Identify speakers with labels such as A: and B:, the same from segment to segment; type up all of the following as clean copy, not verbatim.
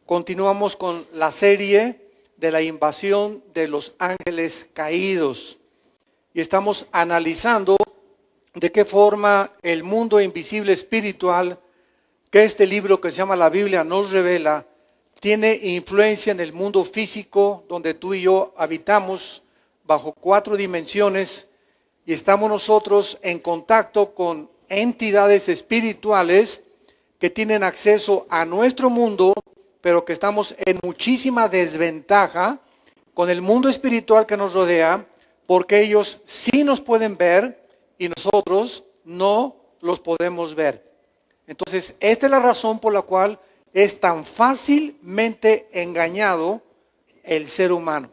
A: Continuamos con la serie de la invasión de los ángeles caídos y estamos analizando de qué forma el mundo invisible espiritual, que este libro que se llama la Biblia nos revela, tiene influencia en el mundo físico donde tú y yo habitamos bajo 4 dimensiones y estamos nosotros en contacto con entidades espirituales que tienen acceso a nuestro mundo, pero que estamos en muchísima desventaja con el mundo espiritual que nos rodea, porque ellos sí nos pueden ver y nosotros no los podemos ver. Entonces, esta es la razón por la cual es tan fácilmente engañado el ser humano.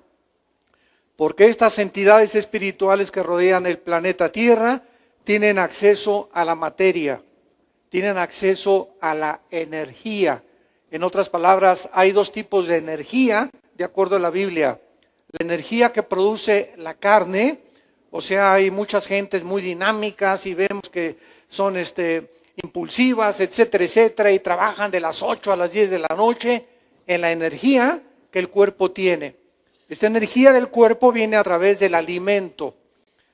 A: Porque estas entidades espirituales que rodean el planeta Tierra tienen acceso a la materia, tienen acceso a la energía. En otras palabras, hay 2 tipos de energía, de acuerdo a la Biblia. La energía que produce la carne, o sea, hay muchas gentes muy dinámicas y vemos que son impulsivas, etcétera, etcétera, y trabajan de las 8 a las 10 de la noche en la energía que el cuerpo tiene. Esta energía del cuerpo viene a través del alimento.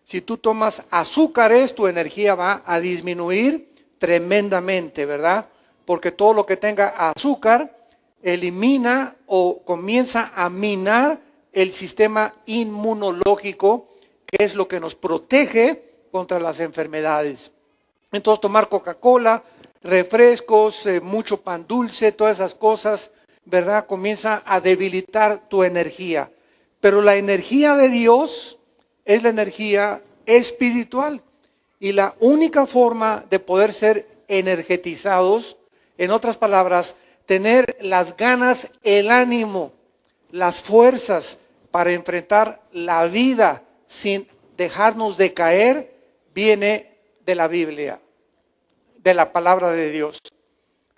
A: Si tú tomas azúcares, tu energía va a disminuir tremendamente, ¿verdad? Porque todo lo que tenga azúcar elimina o comienza a minar el sistema inmunológico, que es lo que nos protege contra las enfermedades. Entonces tomar Coca-Cola, refrescos, mucho pan dulce, todas esas cosas, ¿verdad? Comienza a debilitar tu energía. Pero la energía de Dios es la energía espiritual. Y la única forma de poder ser energetizados, en otras palabras, tener las ganas, el ánimo, las fuerzas para enfrentar la vida sin dejarnos de caer, viene de la Biblia, de la palabra de Dios.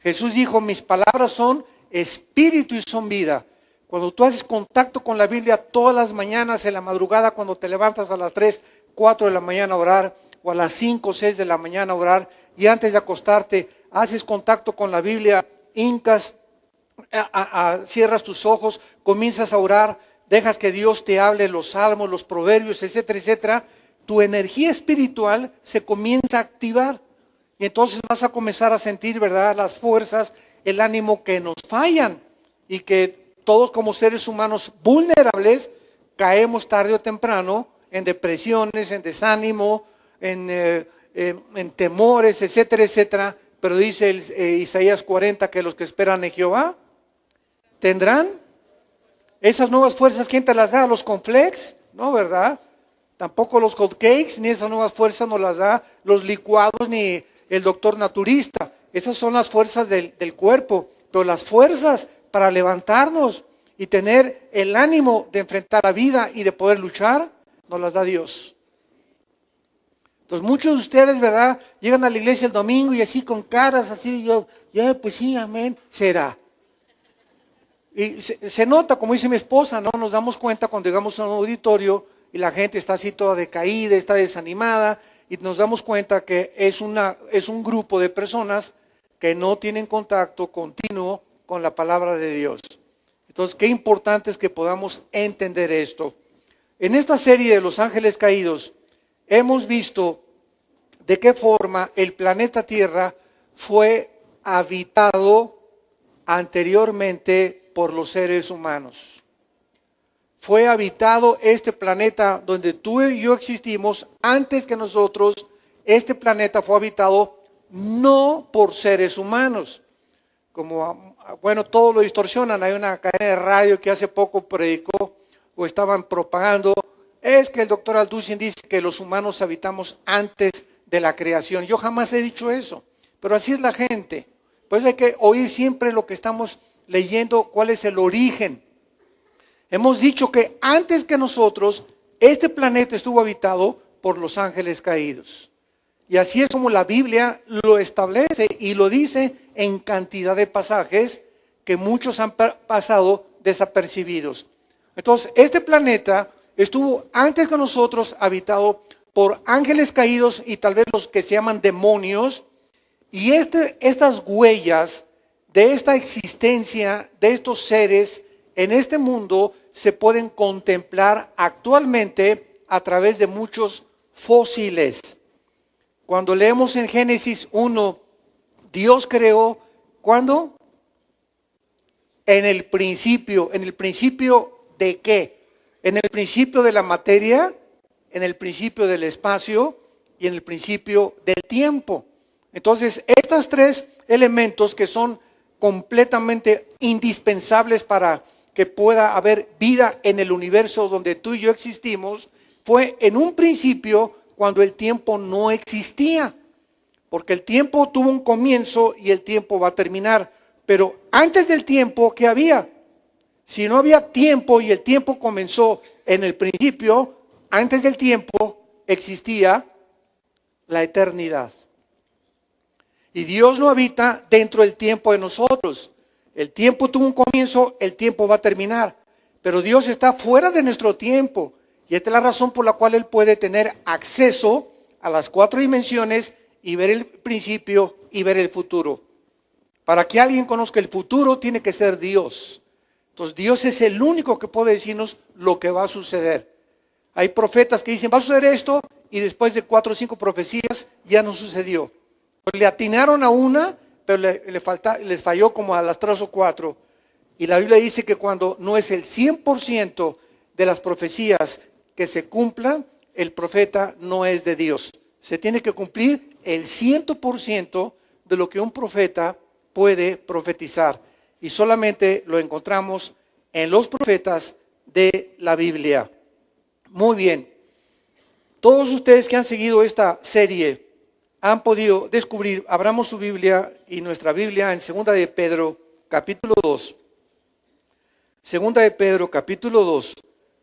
A: Jesús dijo, mis palabras son espíritu y son vida. Cuando tú haces contacto con la Biblia todas las mañanas, en la madrugada, cuando te levantas a las 3, 4 de la mañana a orar, o a las 5, 6 de la mañana a orar, y antes de acostarte, haces contacto con la Biblia, hincas, cierras tus ojos, comienzas a orar, dejas que Dios te hable los salmos, los proverbios, etcétera, etcétera, tu energía espiritual se comienza a activar. Y entonces vas a comenzar a sentir, ¿verdad?, las fuerzas, el ánimo que nos fallan y que todos como seres humanos vulnerables caemos tarde o temprano en depresiones, en desánimo, en temores, etcétera, etcétera. Pero dice Isaías 40 que los que esperan en Jehová tendrán esas nuevas fuerzas. ¿Quién te las da? ¿Los cornflakes? No, ¿verdad? Tampoco los hot cakes, ni esas nuevas fuerzas nos las da los licuados, ni el doctor naturista. Esas son las fuerzas del cuerpo, pero las fuerzas para levantarnos y tener el ánimo de enfrentar la vida y de poder luchar, nos las da Dios. Entonces muchos de ustedes, ¿verdad?, llegan a la iglesia el domingo y así con caras así, ya pues sí, amén, será. Y se nota, como dice mi esposa, ¿no? Nos damos cuenta cuando llegamos a un auditorio y la gente está así toda decaída, está desanimada, y nos damos cuenta que es un grupo de personas que no tienen contacto continuo con la palabra de Dios. Entonces, qué importante es que podamos entender esto. En esta serie de los ángeles caídos, hemos visto de qué forma el planeta Tierra fue habitado anteriormente por los seres humanos. Fue habitado este planeta donde tú y yo existimos antes que nosotros. Este planeta fue habitado no por seres humanos. Como, bueno, todo lo distorsionan. Hay una cadena de radio que hace poco predicó o estaban propagando. Es que el doctor Alducin dice que los humanos habitamos antes de la creación. Yo jamás he dicho eso, pero así es la gente. Pues hay que oír siempre lo que estamos leyendo, cuál es el origen. Hemos dicho que antes que nosotros, este planeta estuvo habitado por los ángeles caídos. Y así es como la Biblia lo establece y lo dice en cantidad de pasajes que muchos han pasado desapercibidos. Entonces, este planeta estuvo antes que nosotros habitado por ángeles caídos y tal vez los que se llaman demonios. Y estas huellas de esta existencia de estos seres en este mundo se pueden contemplar actualmente a través de muchos fósiles. Cuando leemos en Génesis 1, Dios creó, ¿cuándo? En el principio ¿de qué? En el principio de la materia, en el principio del espacio y en el principio del tiempo. Entonces, estos tres elementos que son completamente indispensables para que pueda haber vida en el universo donde tú y yo existimos, fue en un principio cuando el tiempo no existía. Porque el tiempo tuvo un comienzo y el tiempo va a terminar. Pero antes del tiempo, ¿qué había? Si no había tiempo y el tiempo comenzó en el principio, antes del tiempo existía la eternidad. Y Dios no habita dentro del tiempo de nosotros. El tiempo tuvo un comienzo, el tiempo va a terminar. Pero Dios está fuera de nuestro tiempo. Y esta es la razón por la cual Él puede tener acceso a las 4 dimensiones y ver el principio y ver el futuro. Para que alguien conozca el futuro, tiene que ser Dios. Entonces, Dios es el único que puede decirnos lo que va a suceder. Hay profetas que dicen, va a suceder esto, y después de 4 o 5 profecías, ya no sucedió. Pues le atinaron a una, pero les falló como a las 3 o 4. Y la Biblia dice que cuando no es el 100% de las profecías que se cumplan, el profeta no es de Dios. Se tiene que cumplir el 100% de lo que un profeta puede profetizar. Y solamente lo encontramos en los profetas de la Biblia. Muy bien. Todos ustedes que han seguido esta serie han podido descubrir, abramos su Biblia y nuestra Biblia en 2 de Pedro, capítulo 2. 2 de Pedro, capítulo 2,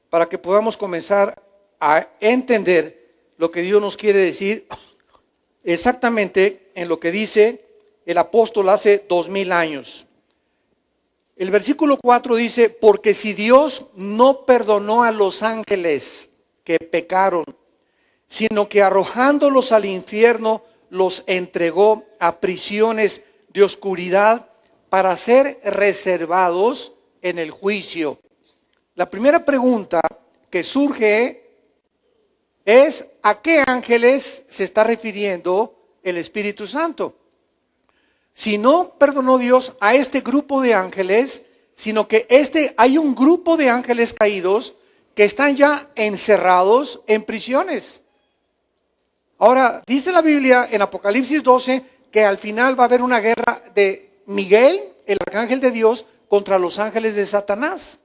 A: para que podamos comenzar a entender lo que Dios nos quiere decir exactamente en lo que dice el apóstol hace 2000 años. El versículo 4 dice, porque si Dios no perdonó a los ángeles que pecaron, sino que arrojándolos al infierno los entregó a prisiones de oscuridad para ser reservados en el juicio. La primera pregunta que surge es, ¿a qué ángeles se está refiriendo el Espíritu Santo? Si no perdonó Dios a este grupo de ángeles, sino que hay un grupo de ángeles caídos que están ya encerrados en prisiones. Ahora, dice la Biblia en Apocalipsis 12 que al final va a haber una guerra de Miguel, el arcángel de Dios, contra los ángeles de Satanás.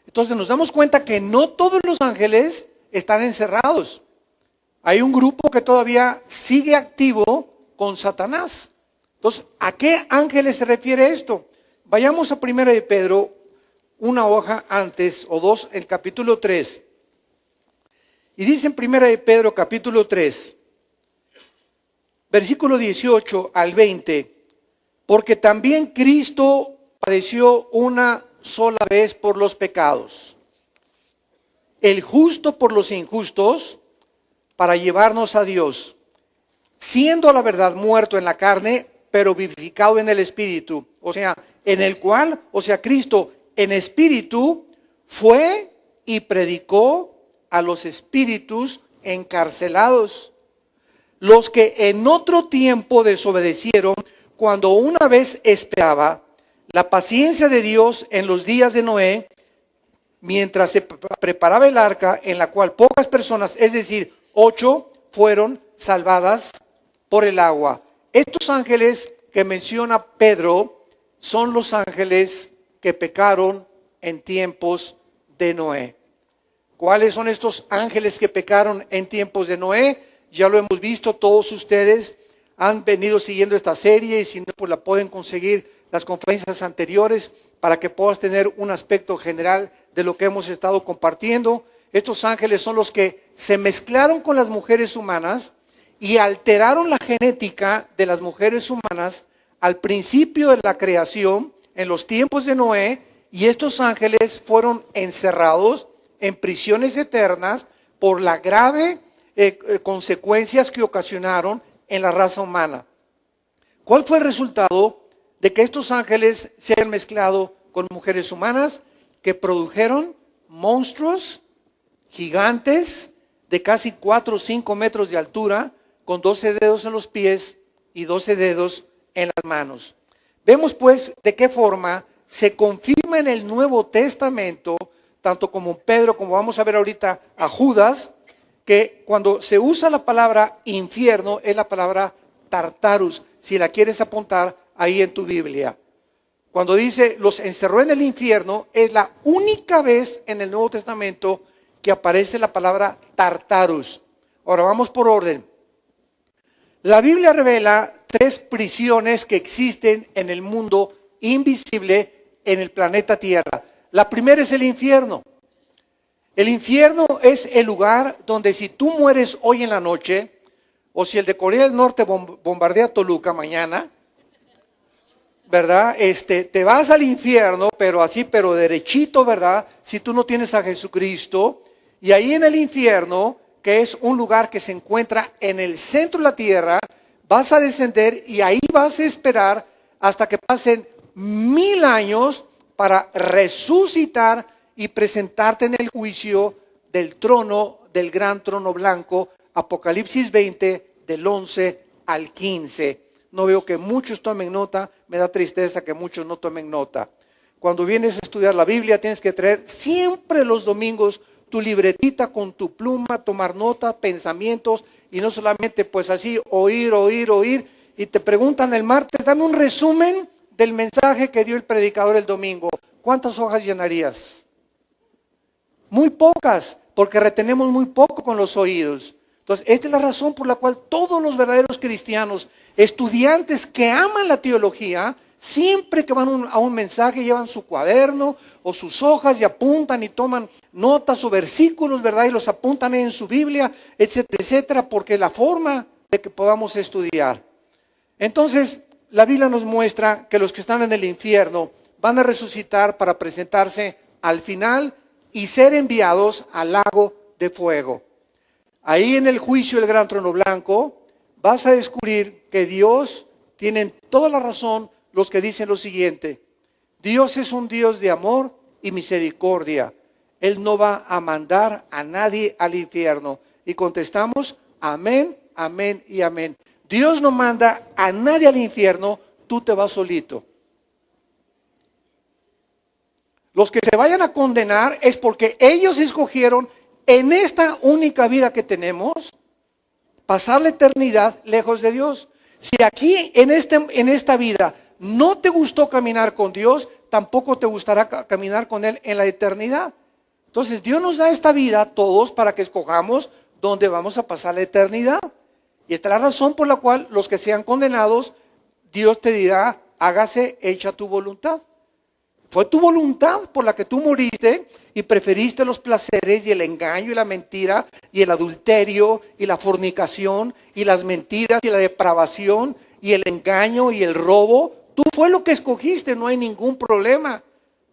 A: Entonces nos damos cuenta que no todos los ángeles están encerrados. Hay un grupo que todavía sigue activo con Satanás. Entonces, ¿a qué ángeles se refiere esto? Vayamos a 1 de Pedro, una hoja antes o 2, el capítulo 3. Y dice en 1 de Pedro, capítulo 3, versículo 18 al 20, porque también Cristo padeció una sola vez por los pecados, el justo por los injustos, para llevarnos a Dios, siendo a la verdad muerto en la carne, pero vivificado en el Espíritu. O sea, en el cual, Cristo en espíritu fue y predicó a los espíritus encarcelados, los que en otro tiempo desobedecieron, cuando una vez esperaba la paciencia de Dios en los días de Noé, mientras se preparaba el arca, en la cual pocas personas, es decir, 8, fueron salvadas por el agua. Estos ángeles que menciona Pedro son los ángeles que pecaron en tiempos de Noé. ¿Cuáles son estos ángeles que pecaron en tiempos de Noé? Ya lo hemos visto, todos ustedes han venido siguiendo esta serie y si no, pues la pueden conseguir las conferencias anteriores para que puedas tener un aspecto general de lo que hemos estado compartiendo. Estos ángeles son los que se mezclaron con las mujeres humanas y alteraron la genética de las mujeres humanas al principio de la creación, en los tiempos de Noé, y estos ángeles fueron encerrados en prisiones eternas por las graves consecuencias que ocasionaron en la raza humana. ¿Cuál fue el resultado de que estos ángeles se hayan mezclado con mujeres humanas que produjeron monstruos gigantes de casi 4 o 5 metros de altura, con 12 dedos en los pies y 12 dedos en las manos. Vemos pues de qué forma se confirma en el Nuevo Testamento, tanto como Pedro, como vamos a ver ahorita a Judas, que cuando se usa la palabra infierno es la palabra Tartarus, si la quieres apuntar ahí en tu Biblia. Cuando dice los encerró en el infierno, es la única vez en el Nuevo Testamento que aparece la palabra Tartarus. Ahora vamos por orden. La Biblia revela 3 prisiones que existen en el mundo invisible en el planeta Tierra. La primera es el infierno. El infierno es el lugar donde si tú mueres hoy en la noche, o si el de Corea del Norte bombardea Toluca mañana, ¿verdad? Te vas al infierno, pero derechito, ¿verdad? Si tú no tienes a Jesucristo. Y ahí en el infierno, que es un lugar que se encuentra en el centro de la tierra, vas a descender y ahí vas a esperar hasta que pasen 1000 años para resucitar y presentarte en el juicio del trono, del gran trono blanco, Apocalipsis 20, del 11 al 15. No veo que muchos tomen nota, me da tristeza que muchos no tomen nota. Cuando vienes a estudiar la Biblia tienes que traer siempre los domingos tu libretita con tu pluma, tomar nota, pensamientos, y no solamente pues así oír, y te preguntan el martes, dame un resumen del mensaje que dio el predicador el domingo. ¿Cuántas hojas llenarías? Muy pocas, porque retenemos muy poco con los oídos. Entonces, esta es la razón por la cual todos los verdaderos cristianos, estudiantes que aman la teología, siempre que van a un mensaje llevan su cuaderno o sus hojas y apuntan y toman notas o versículos, ¿verdad? Y los apuntan en su Biblia, etcétera, etcétera, porque es la forma de que podamos estudiar. Entonces, la Biblia nos muestra que los que están en el infierno van a resucitar para presentarse al final y ser enviados al lago de fuego. Ahí en el juicio del gran trono blanco vas a descubrir que Dios tiene toda la razón los que dicen lo siguiente: Dios es un Dios de amor y misericordia. Él no va a mandar a nadie al infierno. Y contestamos, amén, amén y amén. Dios no manda a nadie al infierno, tú te vas solito. Los que se vayan a condenar es porque ellos escogieron en esta única vida que tenemos pasar la eternidad lejos de Dios. Si aquí en esta vida no te gustó caminar con Dios, tampoco te gustará caminar con Él en la eternidad. Entonces Dios nos da esta vida a todos para que escojamos dónde vamos a pasar la eternidad. Y esta es la razón por la cual los que sean condenados, Dios te dirá, hágase hecha tu voluntad. Fue tu voluntad por la que tú moriste y preferiste los placeres y el engaño y la mentira y el adulterio y la fornicación y las mentiras y la depravación y el engaño y el robo. Tú fue lo que escogiste, no hay ningún problema.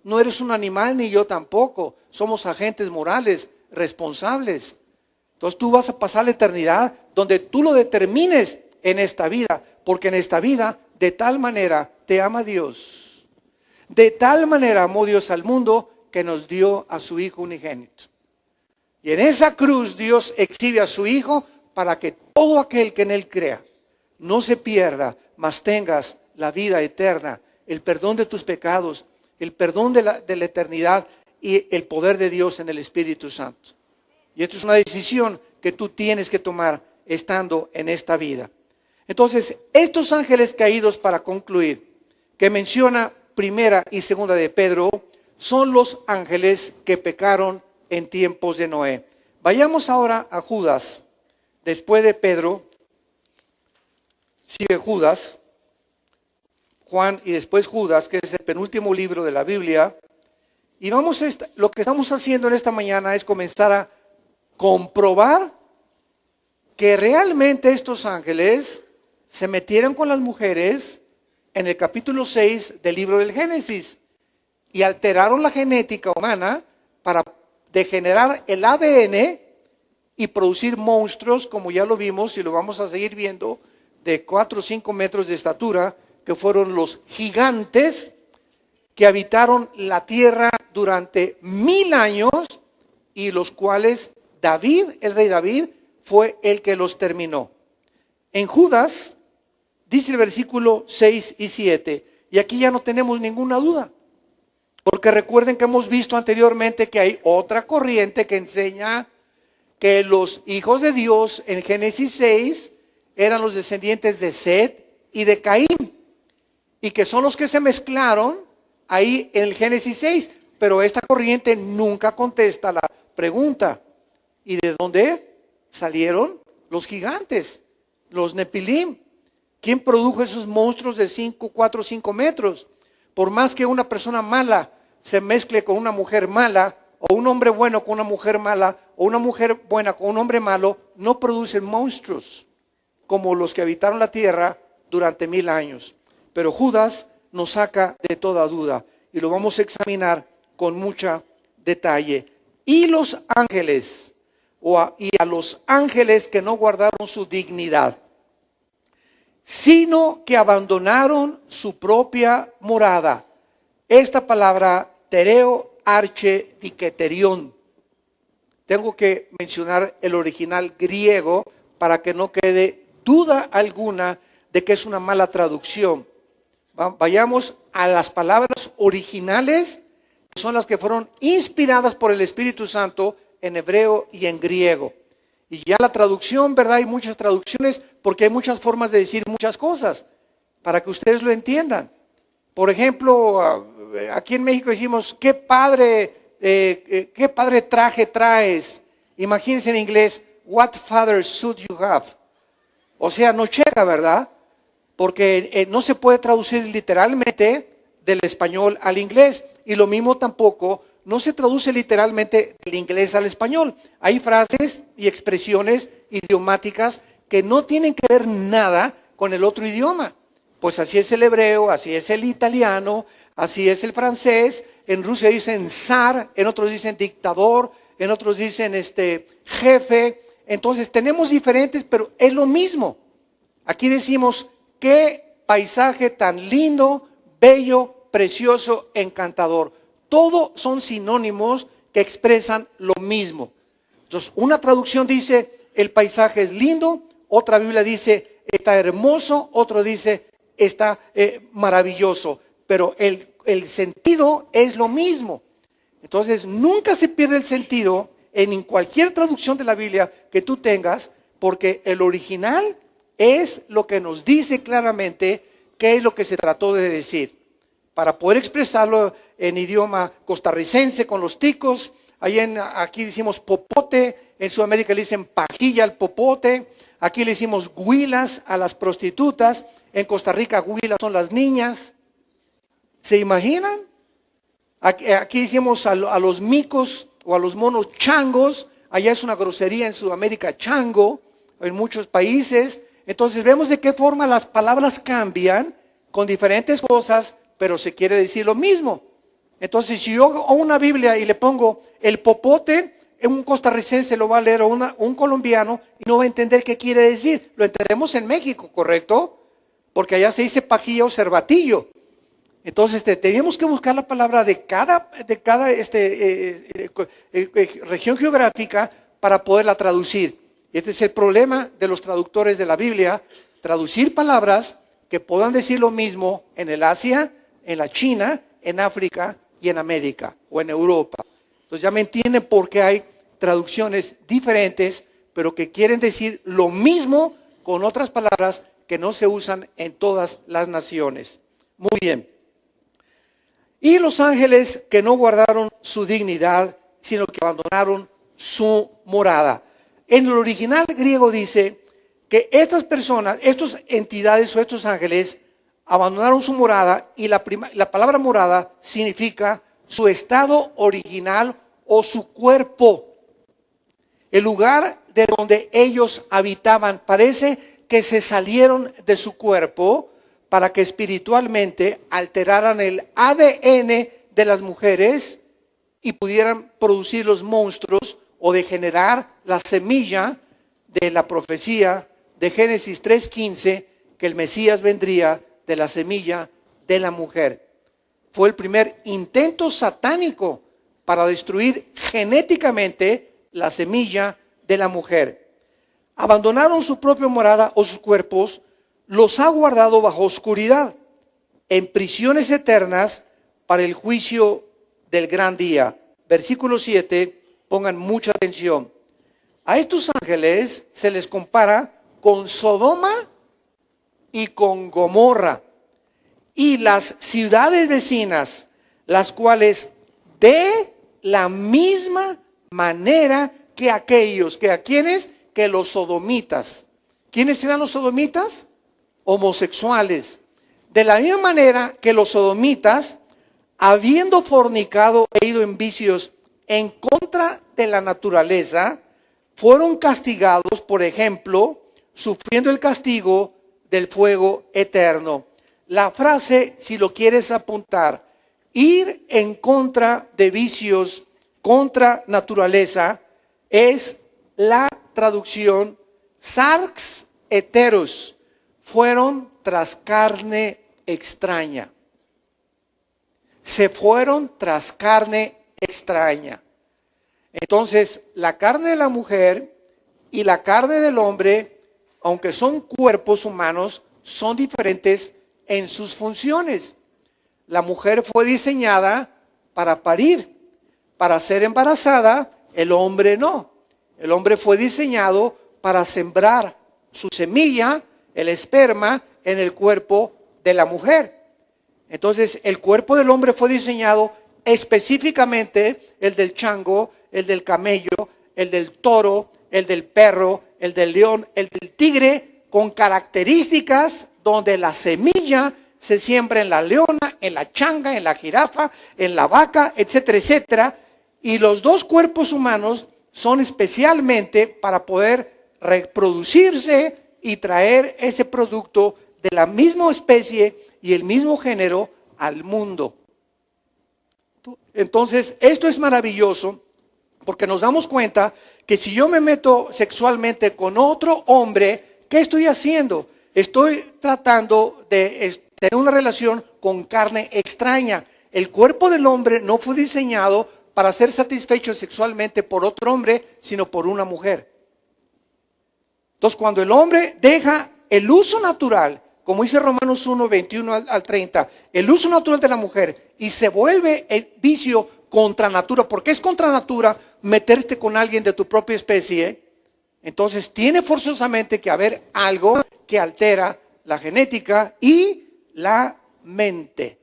A: No eres un animal ni yo tampoco. Somos agentes morales, responsables. Entonces tú vas a pasar la eternidad donde tú lo determines en esta vida, porque en esta vida de tal manera te ama Dios. De tal manera amó Dios al mundo que nos dio a su Hijo unigénito. Y en esa cruz Dios exhibe a su Hijo para que todo aquel que en Él crea no se pierda, mas tengas la vida eterna, el perdón de tus pecados, el perdón de la eternidad y el poder de Dios en el Espíritu Santo. Y esto es una decisión que tú tienes que tomar estando en esta vida. Entonces, estos ángeles caídos, para concluir, que menciona Primera y Segunda de Pedro, son los ángeles que pecaron en tiempos de Noé. Vayamos ahora a Judas. Después de Pedro, sigue Judas, Juan y después Judas, que es el penúltimo libro de la Biblia. Y lo que estamos haciendo en esta mañana es comenzar a comprobar que realmente estos ángeles se metieron con las mujeres en el capítulo 6 del libro del Génesis y alteraron la genética humana para degenerar el ADN y producir monstruos, como ya lo vimos y lo vamos a seguir viendo, de 4 o 5 metros de estatura, que fueron los gigantes que habitaron la tierra durante 1000 años y los cuales David, el rey David, fue el que los terminó. En Judas dice el versículo 6 y 7, y aquí ya no tenemos ninguna duda, porque recuerden que hemos visto anteriormente que hay otra corriente que enseña que los hijos de Dios en Génesis 6 eran los descendientes de Set y de Caín, y que son los que se mezclaron ahí en el Génesis 6, pero esta corriente nunca contesta la pregunta, ¿y de dónde salieron los gigantes, los Nepilim? ¿Quién produjo esos monstruos de 5, 4, 5 metros? Por más que una persona mala se mezcle con una mujer mala, o un hombre bueno con una mujer mala, o una mujer buena con un hombre malo, no producen monstruos como los que habitaron la tierra durante 1000 años. Pero Judas nos saca de toda duda y lo vamos a examinar con mucho detalle. Y los ángeles, y a los ángeles que no guardaron su dignidad, sino que abandonaron su propia morada. Esta palabra, tereo, arche, diketerión. Tengo que mencionar el original griego para que no quede duda alguna de que es una mala traducción. Vayamos a las palabras originales, que son las que fueron inspiradas por el Espíritu Santo en hebreo y en griego. Y ya la traducción, ¿verdad? Hay muchas traducciones porque hay muchas formas de decir muchas cosas, para que ustedes lo entiendan. Por ejemplo, aquí en México decimos, qué padre traje traes. Imagínense en inglés, what father suit you have. O sea, no llega, ¿verdad? Porque no se puede traducir literalmente del español al inglés. Y lo mismo tampoco no se traduce literalmente del inglés al español. Hay frases y expresiones idiomáticas que no tienen que ver nada con el otro idioma. Pues así es el hebreo, así es el italiano, así es el francés. En Rusia dicen zar, en otros dicen dictador, en otros dicen jefe. Entonces tenemos diferentes, pero es lo mismo. Aquí decimos, qué paisaje tan lindo, bello, precioso, encantador. Todo son sinónimos que expresan lo mismo. Entonces, una traducción dice, el paisaje es lindo, otra Biblia dice, está hermoso, otro dice, está maravilloso, pero el sentido es lo mismo. Entonces, nunca se pierde el sentido en cualquier traducción de la Biblia que tú tengas, porque el original es lo que nos dice claramente qué es lo que se trató de decir. Para poder expresarlo en idioma costarricense con los ticos, aquí decimos popote, en Sudamérica le dicen pajilla al popote, aquí le decimos huilas a las prostitutas, en Costa Rica huilas son las niñas. ¿Se imaginan? Aquí decimos a los micos o a los monos changos, allá es una grosería en Sudamérica chango, en muchos países. Entonces vemos de qué forma las palabras cambian con diferentes cosas, pero se quiere decir lo mismo. Entonces, si yo hago una Biblia y le pongo el popote, un costarricense lo va a leer o un colombiano y no va a entender qué quiere decir. Lo entendemos en México, ¿correcto? Porque allá se dice pajilla o cervatillo. Entonces, tenemos que buscar la palabra de cada región geográfica para poderla traducir. Este es el problema de los traductores de la Biblia, traducir palabras que puedan decir lo mismo en el Asia, en la China, en África y en América o en Europa. Entonces ya me entienden por qué hay traducciones diferentes, pero que quieren decir lo mismo con otras palabras que no se usan en todas las naciones. Muy bien. Y los ángeles que no guardaron su dignidad, sino que abandonaron su morada. En el original griego dice que estas personas, estas entidades o estos ángeles abandonaron su morada, y la palabra morada significa su estado original o su cuerpo, el lugar de donde ellos habitaban. Parece que se salieron de su cuerpo para que espiritualmente alteraran el ADN de las mujeres y pudieran producir los monstruos o degenerar la semilla de la profecía de Génesis 3:15, que el Mesías vendría de la semilla de la mujer. Fue el primer intento satánico para destruir genéticamente la semilla de la mujer. Abandonaron su propia morada o sus cuerpos, los ha guardado bajo oscuridad, en prisiones eternas para el juicio del gran día. Versículo 7, pongan mucha atención. A estos ángeles se les compara con Sodoma y con Gomorra y las ciudades vecinas, las cuales de la misma manera que aquellos, que a quienes, que los sodomitas. ¿Quiénes eran los sodomitas? Homosexuales. De la misma manera que los sodomitas, habiendo fornicado e ido en vicios en contra de la naturaleza, fueron castigados, por ejemplo, sufriendo el castigo del fuego eterno. La frase, si lo quieres apuntar, ir en contra de vicios, contra naturaleza, es la traducción sarx heteros, fueron tras carne extraña. Se fueron tras carne extraña. Entonces, la carne de la mujer y la carne del hombre, aunque son cuerpos humanos, son diferentes en sus funciones. La mujer fue diseñada para parir, para ser embarazada, el hombre no. El hombre fue diseñado para sembrar su semilla, el esperma, en el cuerpo de la mujer. Entonces, el cuerpo del hombre fue diseñado específicamente, el del chango, el del camello, el del toro, el del perro, el del león, el del tigre, con características donde la semilla se siembra en la leona, en la changa, en la jirafa, en la vaca, etcétera, etcétera. Y los dos cuerpos humanos son especialmente para poder reproducirse y traer ese producto de la misma especie y el mismo género al mundo. Entonces, esto es maravilloso porque nos damos cuenta que si yo me meto sexualmente con otro hombre, ¿qué estoy haciendo? Estoy tratando de tener una relación con carne extraña. El cuerpo del hombre no fue diseñado para ser satisfecho sexualmente por otro hombre, sino por una mujer. Entonces, cuando el hombre deja el uso natural, como dice Romanos 1, 21 al 30, el uso natural de la mujer y se vuelve el vicio contra natura, porque es contra natura meterte con alguien de tu propia especie, entonces tiene forzosamente que haber algo que altera la genética y la mente.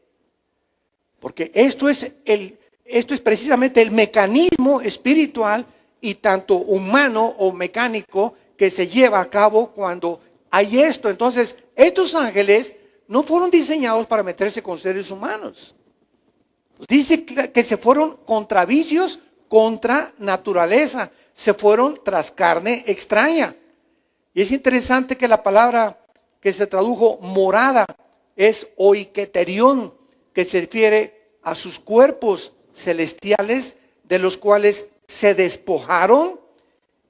A: Porque esto es precisamente el mecanismo espiritual y tanto humano o mecánico que se lleva a cabo cuando hay esto. Entonces, estos ángeles no fueron diseñados para meterse con seres humanos. Dice que se fueron contra vicios, contra naturaleza. Se fueron tras carne extraña. Y es interesante que la palabra que se tradujo morada es oiketerión, que se refiere a sus cuerpos celestiales, de los cuales se despojaron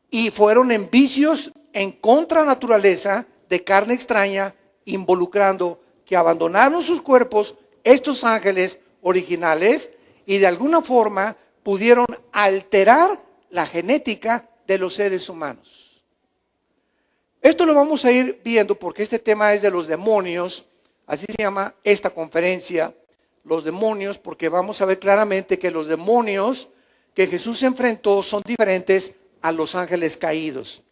A: y fueron en vicios en contra naturaleza de carne extraña, involucrando que abandonaron sus cuerpos, estos ángeles originales, y de alguna forma pudieron alterar la genética de los seres humanos. Esto lo vamos a ir viendo porque este tema es de los demonios, así se llama esta conferencia, los demonios, porque vamos a ver claramente que los demonios que Jesús enfrentó son diferentes a los ángeles caídos.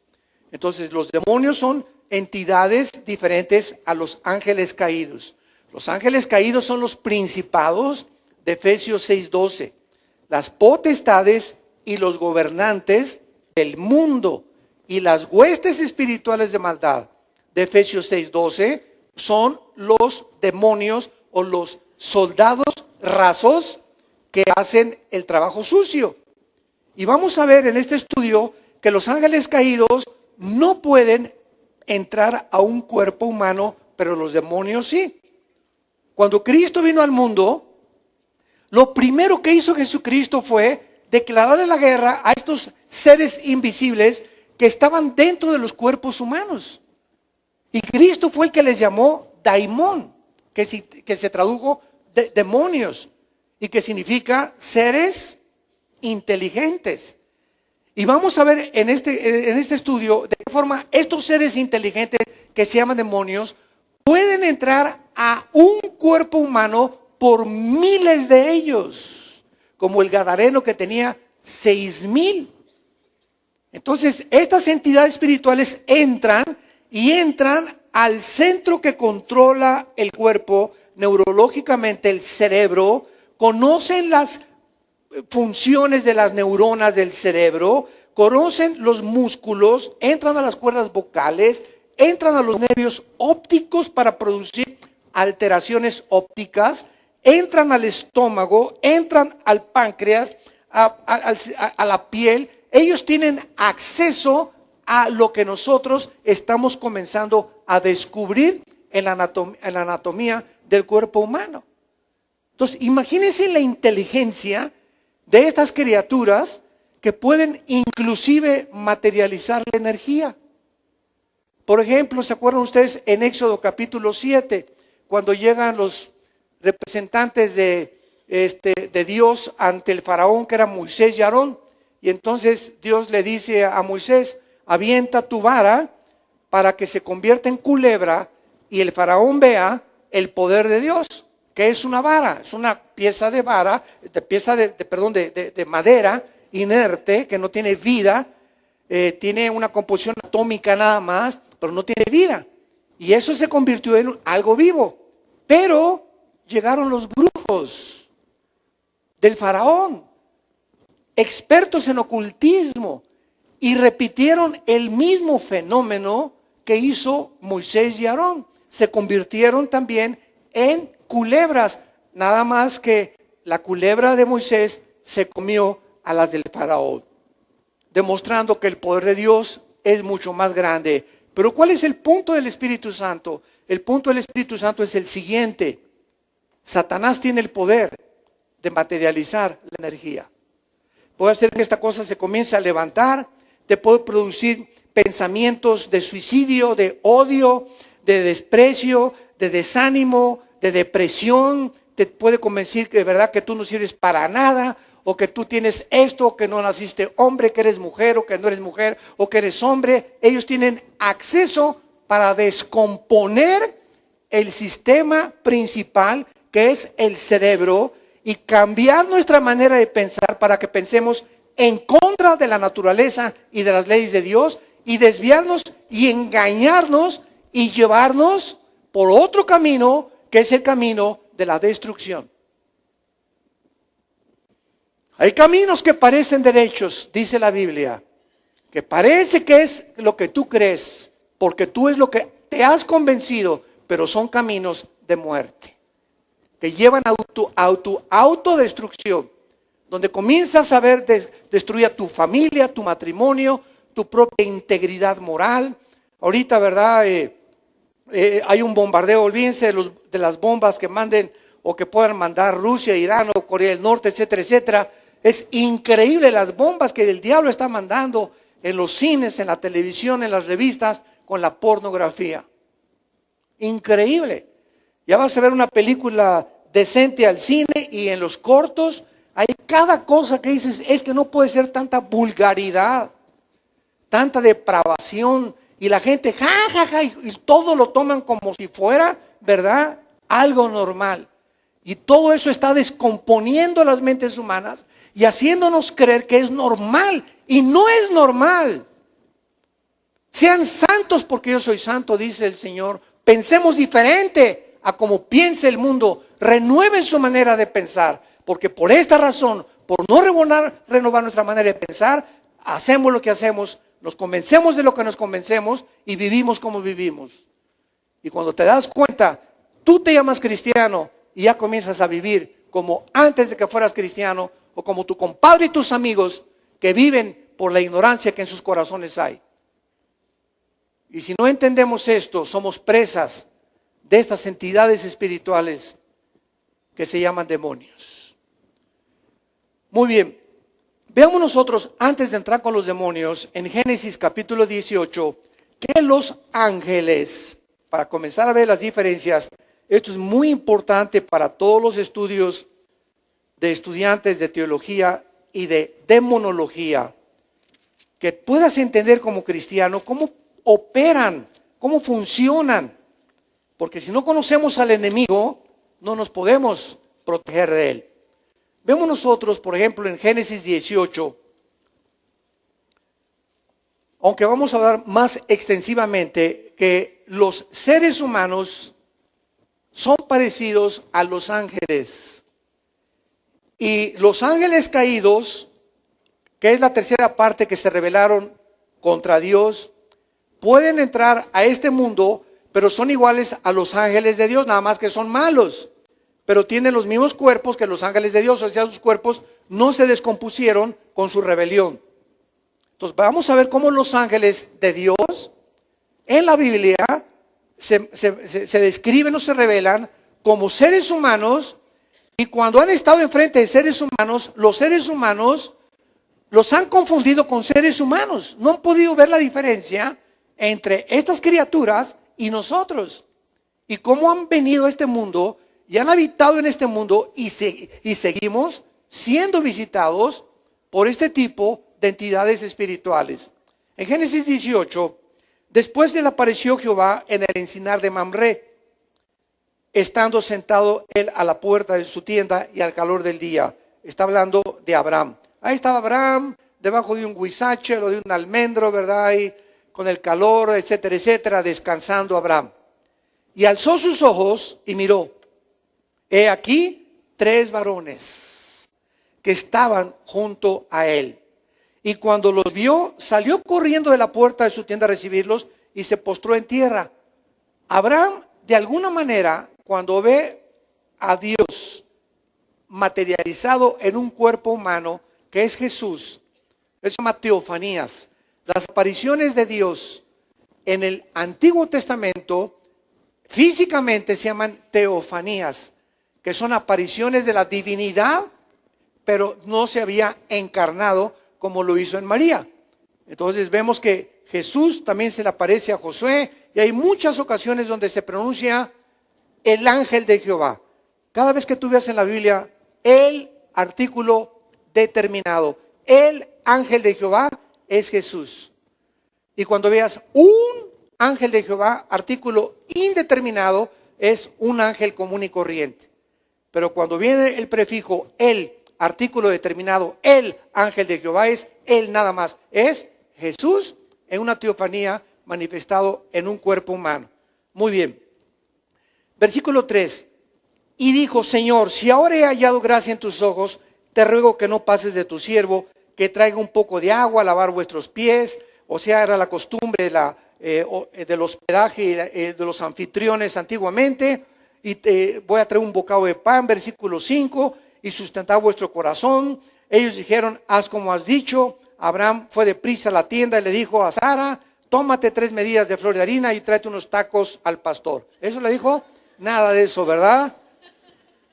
A: Entonces, los demonios son entidades diferentes a los ángeles caídos. Los ángeles caídos son los principados de Efesios 6:12, las potestades y los gobernantes del mundo y las huestes espirituales de maldad de Efesios 6:12 son los demonios o los soldados rasos que hacen el trabajo sucio. Y vamos a ver en este estudio que los ángeles caídos no pueden entrar a un cuerpo humano, pero los demonios sí. Cuando Cristo vino al mundo, lo primero que hizo Jesucristo fue declararle la guerra a estos seres invisibles que estaban dentro de los cuerpos humanos. Y Cristo fue el que les llamó daimón. que se tradujo de demonios y que significa seres inteligentes. Y vamos a ver en este estudio de qué forma estos seres inteligentes que se llaman demonios pueden entrar a un cuerpo humano por miles de ellos, como el gadareno que tenía 6,000. Entonces, estas entidades espirituales entran al centro que controla el cuerpo, neurológicamente el cerebro, conocen las funciones de las neuronas del cerebro, conocen los músculos, entran a las cuerdas vocales, entran a los nervios ópticos para producir alteraciones ópticas, entran al estómago, entran al páncreas, a la piel. Ellos tienen acceso a lo que nosotros estamos comenzando a descubrir en la anatomía del cuerpo humano. Entonces, imagínense la inteligencia de estas criaturas que pueden inclusive materializar la energía. Por ejemplo, ¿se acuerdan ustedes en Éxodo capítulo 7, cuando llegan los representantes de Dios ante el faraón, que era Moisés y Aarón? Y entonces Dios le dice a Moisés: avienta tu vara para que se convierta en culebra y el faraón vea el poder de Dios. ¿Qué es una vara? Es una pieza de vara, de madera inerte, que no tiene vida, tiene una composición atómica nada más, pero no tiene vida. Y eso se convirtió en algo vivo. Pero llegaron los brujos del faraón, expertos en ocultismo, y repitieron el mismo fenómeno que hizo Moisés y Aarón. Se convirtieron también en culebras, nada más que la culebra de Moisés se comió a las del faraón, demostrando que el poder de Dios es mucho más grande. Pero ¿cuál es el punto del Espíritu Santo? El punto del Espíritu Santo es el siguiente: Satanás tiene el poder de materializar la energía. Puede hacer que esta cosa se comience a levantar, te puede producir pensamientos de suicidio, de odio, de desprecio, de desánimo, de depresión. Te puede convencer que de verdad que tú no sirves para nada, o que tú tienes esto, que no naciste hombre, que eres mujer, o que no eres mujer, o que eres hombre. Ellos tienen acceso para descomponer el sistema principal, que es el cerebro, y cambiar nuestra manera de pensar para que pensemos en contra de la naturaleza y de las leyes de Dios, y desviarnos y engañarnos y llevarnos por otro camino, que es el camino de la destrucción. Hay caminos que parecen derechos, dice la Biblia, que parece que es lo que tú crees, porque tú es lo que te has convencido, pero son caminos de muerte, que llevan a tu autodestrucción, donde comienzas a ver destruir a tu familia, tu matrimonio, tu propia integridad moral. Ahorita, ¿verdad? Hay un bombardeo, olvídense de las bombas que manden o que puedan mandar Rusia, Irán o Corea del Norte, etcétera, etcétera. Es increíble las bombas que el diablo está mandando en los cines, en la televisión, en las revistas, con la pornografía. Increíble. Ya vas a ver una película decente al cine y en los cortos hay cada cosa que dices: es que no puede ser tanta vulgaridad, tanta depravación, y la gente y todo lo toman como si fuera, ¿verdad?, algo normal. Y todo eso está descomponiendo las mentes humanas y haciéndonos creer que es normal, y no es normal. Sean santos porque yo soy santo, dice el Señor. Pensemos diferente a como piensa el mundo. Renueven su manera de pensar, porque por esta razón, por no renovar nuestra manera de pensar, hacemos lo que hacemos, nos convencemos de lo que nos convencemos y vivimos como vivimos. Y cuando te das cuenta, tú te llamas cristiano y ya comienzas a vivir como antes de que fueras cristiano, o como tu compadre y tus amigos que viven por la ignorancia que en sus corazones hay. Y si no entendemos esto, somos presas de estas entidades espirituales que se llaman demonios. Muy bien, veamos nosotros, antes de entrar con los demonios, en Génesis capítulo 18, que los ángeles, para comenzar a ver las diferencias, Esto es muy importante para todos los estudios de estudiantes de teología y de demonología, que puedas entender como cristiano cómo operan, cómo funcionan, porque si no conocemos al enemigo, no nos podemos proteger de él. Vemos nosotros, por ejemplo, en Génesis 18, aunque vamos a hablar más extensivamente, que los seres humanos son parecidos a los ángeles. Y los ángeles caídos, que es la tercera parte que se rebelaron contra Dios, pueden entrar a este mundo, pero son iguales a los ángeles de Dios, nada más que son malos, pero tienen los mismos cuerpos que los ángeles de Dios, o sea, sus cuerpos no se descompusieron con su rebelión. Entonces vamos a ver cómo los ángeles de Dios en la Biblia se describen o se revelan como seres humanos, y cuando han estado enfrente de seres humanos, los seres humanos los han confundido con seres humanos. No han podido ver la diferencia entre estas criaturas y nosotros. Y cómo han venido a este mundo y han habitado en este mundo y seguimos siendo visitados por este tipo de entidades espirituales. En Génesis 18, después le apareció Jehová en el encinar de Mamré, estando sentado él a la puerta de su tienda y al calor del día. Está hablando de Abraham. Ahí estaba Abraham, debajo de un huizache o de un almendro, ¿verdad? Y con el calor, etcétera, etcétera, descansando Abraham. Y alzó sus ojos y miró. He aquí 3 varones que estaban junto a él. Y cuando los vio, salió corriendo de la puerta de su tienda a recibirlos y se postró en tierra. Abraham, de alguna manera, cuando ve a Dios materializado en un cuerpo humano, que es Jesús, eso se llama teofanías. Las apariciones de Dios en el Antiguo Testamento físicamente se llaman teofanías, que son apariciones de la divinidad, pero no se había encarnado como lo hizo en María. Entonces vemos que Jesús también se le aparece a Josué, y hay muchas ocasiones donde se pronuncia el ángel de Jehová. Cada vez que tú veas en la Biblia el artículo determinado, el ángel de Jehová, es Jesús. Y cuando veas un ángel de Jehová, artículo indeterminado, es un ángel común y corriente. Pero cuando viene el prefijo el, artículo determinado, el ángel de Jehová, es él nada más, es Jesús en una teofanía manifestado en un cuerpo humano. Muy bien. Versículo 3. Y dijo: Señor, si ahora he hallado gracia en tus ojos, te ruego que no pases de tu siervo, que traiga un poco de agua a lavar vuestros pies. O sea, era la costumbre del hospedaje de los anfitriones antiguamente. Y voy a traer un bocado de pan, versículo 5, y sustentar vuestro corazón. Ellos dijeron: haz como has dicho. Abraham fue deprisa a la tienda y le dijo a Sara: tómate 3 medidas de flor de harina y tráete unos tacos al pastor. ¿Eso le dijo? Nada de eso, ¿verdad?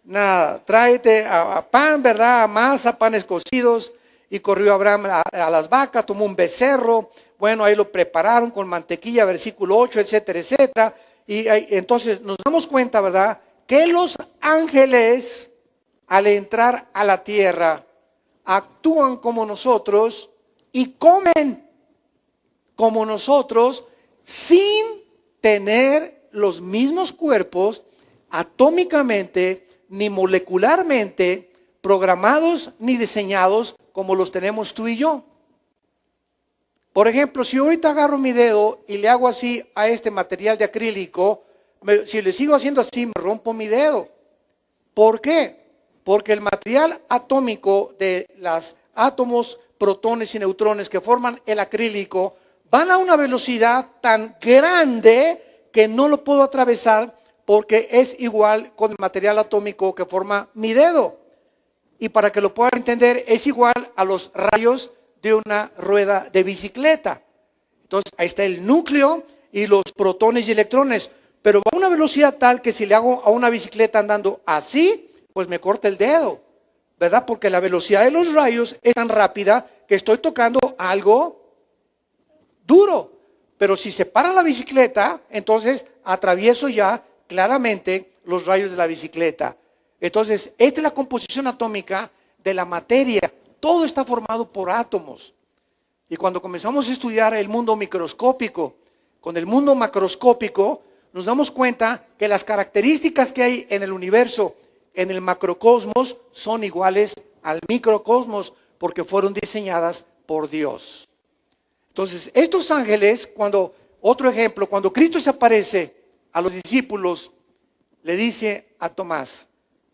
A: Nada. Tráete a pan, ¿verdad? A masa, panes cocidos. Y corrió Abraham a las vacas, tomó un becerro. Bueno, ahí lo prepararon con mantequilla, versículo 8, etcétera, etcétera. Y entonces nos damos cuenta, ¿verdad?, que los ángeles, al entrar a la tierra, actúan como nosotros y comen como nosotros, sin tener los mismos cuerpos atómicamente ni molecularmente programados ni diseñados como los tenemos tú y yo. Por ejemplo, si ahorita agarro mi dedo y le hago así a este material de acrílico, si le sigo haciendo así, me rompo mi dedo. ¿Por qué? Porque el material atómico de los átomos, protones y neutrones que forman el acrílico van a una velocidad tan grande que no lo puedo atravesar, porque es igual con el material atómico que forma mi dedo. Y para que lo puedan entender, es igual a los rayos de una rueda de bicicleta. Entonces, ahí está el núcleo y los protones y electrones, pero va a una velocidad tal que si le hago a una bicicleta andando así, pues me corta el dedo, ¿verdad? Porque la velocidad de los rayos es tan rápida que estoy tocando algo duro. Pero si se para la bicicleta, entonces atravieso ya claramente los rayos de la bicicleta. Entonces, esta es la composición atómica de la materia. Todo está formado por átomos. Y cuando comenzamos a estudiar el mundo microscópico, con el mundo macroscópico, nos damos cuenta que las características que hay en el universo, en el macrocosmos, son iguales al microcosmos, porque fueron diseñadas por Dios. Entonces, estos ángeles, otro ejemplo, cuando Cristo se aparece a los discípulos, le dice a Tomás,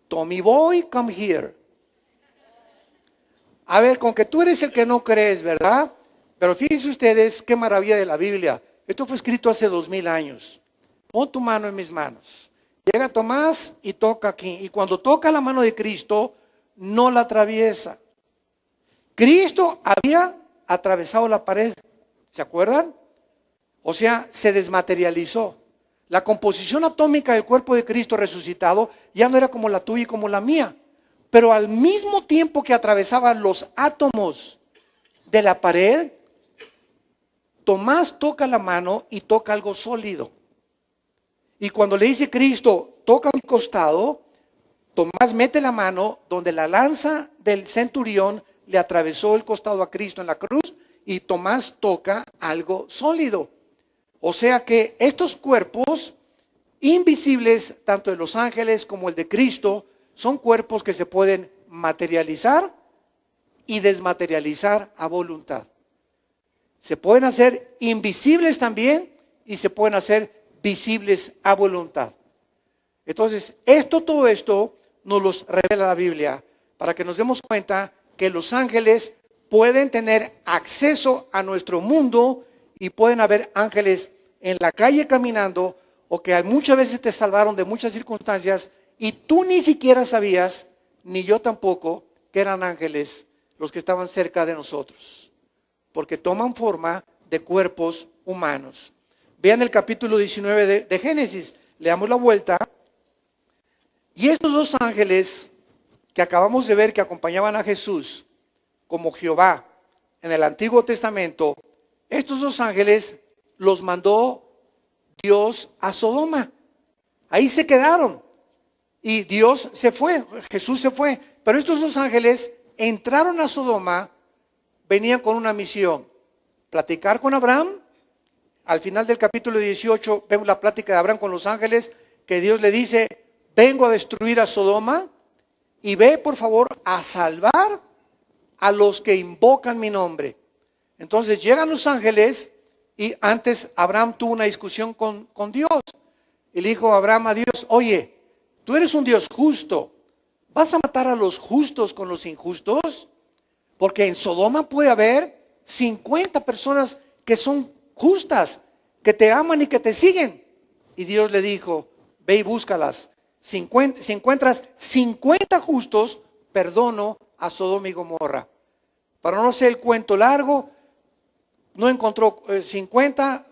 A: Tommy boy, come here. A ver, con que tú eres el que no crees, ¿verdad? Pero fíjense ustedes qué maravilla de la Biblia. Esto fue escrito hace 2000 años. Pon tu mano en mis manos. Llega Tomás y toca aquí. Y cuando toca la mano de Cristo, no la atraviesa. Cristo había atravesado la pared. ¿Se acuerdan? O sea, se desmaterializó. La composición atómica del cuerpo de Cristo resucitado ya no era como la tuya y como la mía. Pero al mismo tiempo que atravesaba los átomos de la pared, Tomás toca la mano y toca algo sólido. Y cuando le dice Cristo, toca mi costado, Tomás mete la mano donde la lanza del centurión le atravesó el costado a Cristo en la cruz y Tomás toca algo sólido. O sea que estos cuerpos invisibles, tanto de los ángeles como el de Cristo, son cuerpos que se pueden materializar y desmaterializar a voluntad. Se pueden hacer invisibles también y se pueden hacer visibles a voluntad. Entonces, todo esto nos los revela la Biblia para que nos demos cuenta que los ángeles pueden tener acceso a nuestro mundo y pueden haber ángeles en la calle caminando o que muchas veces te salvaron de muchas circunstancias y tú ni siquiera sabías, ni yo tampoco, que eran ángeles los que estaban cerca de nosotros, porque toman forma de cuerpos humanos. Vean el capítulo 19 de Génesis, le damos la vuelta, y estos dos ángeles que acabamos de ver que acompañaban a Jesús como Jehová en el Antiguo Testamento, estos dos ángeles los mandó Dios a Sodoma. Ahí se quedaron y Dios se fue, Jesús se fue, pero estos dos ángeles entraron a Sodoma, venían con una misión, platicar con Abraham. Al final del capítulo 18 vemos la plática de Abraham con los ángeles, que Dios le dice, vengo a destruir a Sodoma y ve por favor a salvar a los que invocan mi nombre. Entonces llegan los ángeles y antes Abraham tuvo una discusión con Dios. Y le dijo Abraham a Dios, oye, tú eres un Dios justo, ¿vas a matar a los justos con los injustos? Porque en Sodoma puede haber 50 personas que son justas, que te aman y que te siguen. Y Dios le dijo, ve y búscalas. Si encuentras 50 justos, perdono a Sodoma y Gomorra. Para no hacer el cuento largo, no encontró 50,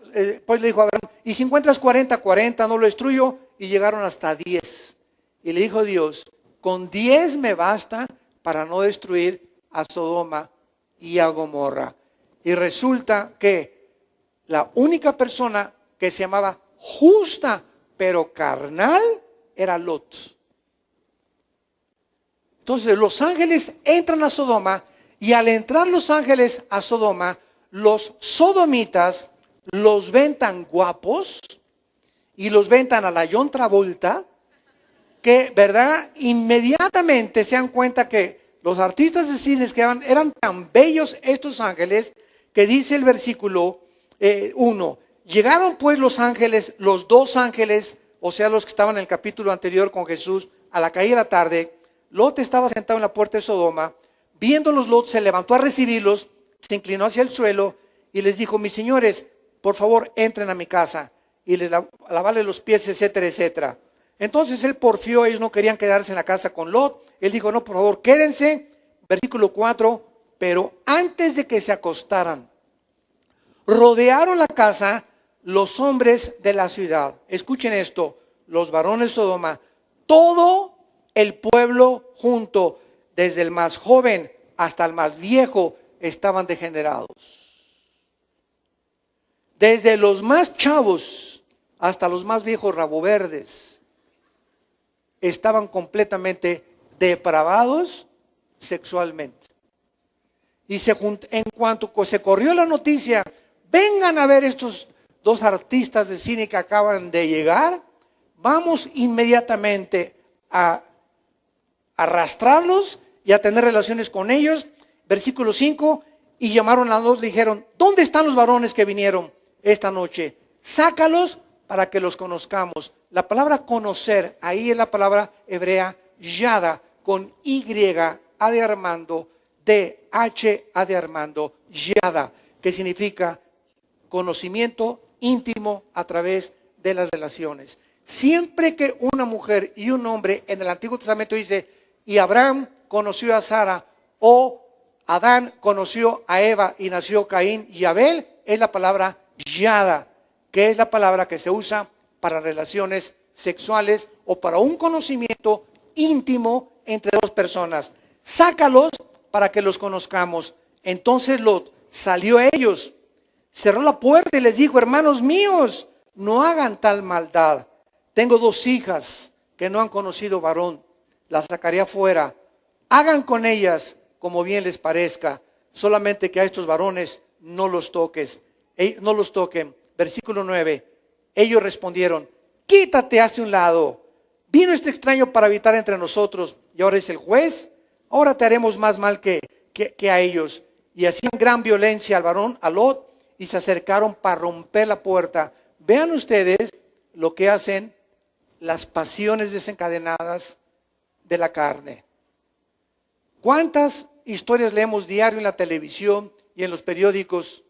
A: pues le dijo a Abraham, y si encuentras 40, no lo destruyo, y llegaron hasta 10. Y le dijo Dios, con 10 me basta para no destruir a Sodoma y a Gomorra. Y resulta que la única persona que se llamaba justa, pero carnal, era Lot. Entonces los ángeles entran a Sodoma y al entrar los ángeles a Sodoma, los sodomitas los ven tan guapos y los ven tan a la John Travolta que, ¿verdad? Inmediatamente se dan cuenta que los artistas de cines que eran tan bellos estos ángeles que dice el versículo 1, llegaron pues los ángeles, los dos ángeles, o sea los que estaban en el capítulo anterior con Jesús, a la caída de la tarde. Lot estaba sentado en la puerta de Sodoma, viéndolos Lot se levantó a recibirlos, se inclinó hacia el suelo y les dijo, mis señores, por favor entren a mi casa y les lavarle los pies, etcétera, etcétera. Entonces él porfió, ellos no querían quedarse en la casa con Lot, él dijo, no, por favor, quédense, versículo 4, pero antes de que se acostaran, rodearon la casa los hombres de la ciudad. Escuchen esto, los varones de Sodoma, todo el pueblo junto, desde el más joven hasta el más viejo, estaban degenerados. Desde los más chavos hasta los más viejos raboverdes, estaban completamente depravados sexualmente. Y en cuanto se corrió la noticia, vengan a ver estos dos artistas de cine que acaban de llegar, vamos inmediatamente a arrastrarlos y a tener relaciones con ellos. Versículo 5, y llamaron a los dos, le dijeron, ¿dónde están los varones que vinieron esta noche? Sácalos para que los conozcamos. La palabra conocer, ahí es la palabra hebrea yada, con Y, A de Armando, D, H, A de Armando, yada, que significa conocimiento íntimo a través de las relaciones. Siempre que una mujer y un hombre en el Antiguo Testamento dice, y Abraham conoció a Sara, o Adán conoció a Eva y nació Caín y Abel, es la palabra yada, que es la palabra que se usa para relaciones sexuales o para un conocimiento íntimo entre dos personas. Sácalos para que los conozcamos. Entonces Lot salió a ellos, cerró la puerta y les dijo, hermanos míos, no hagan tal maldad. Tengo 2 hijas que no han conocido varón, las sacaré afuera. Hagan con ellas como bien les parezca, solamente que a estos varones no los toquen. Versículo 9, ellos respondieron, quítate hacia un lado, vino este extraño para habitar entre nosotros y ahora es el juez, ahora te haremos más mal que a ellos. Y hacían gran violencia al varón, a Lot, y se acercaron para romper la puerta. Vean ustedes lo que hacen las pasiones desencadenadas de la carne. ¿Cuántas historias leemos diario en la televisión y en los periódicos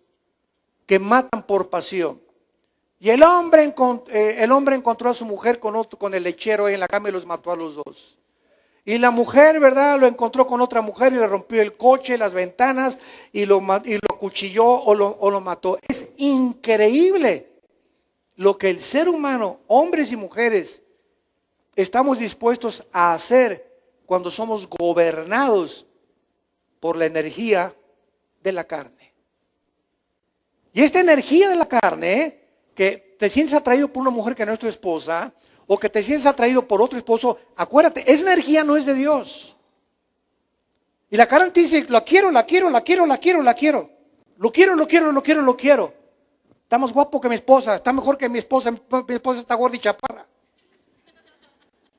A: que matan por pasión? Y el hombre encontró a su mujer con el lechero ahí en la cama y los mató a los dos. Y la mujer, ¿verdad?, lo encontró con otra mujer y le rompió el coche, las ventanas y lo acuchilló o lo mató. Es increíble lo que el ser humano, hombres y mujeres, estamos dispuestos a hacer cuando somos gobernados por la energía de la carne. Y esta energía de la carne, que te sientes atraído por una mujer que no es tu esposa, o que te sientes atraído por otro esposo, acuérdate, esa energía no es de Dios. Y la carne te dice, la quiero. Lo quiero. Está más guapo que mi esposa, está mejor que mi esposa está gorda y chaparra.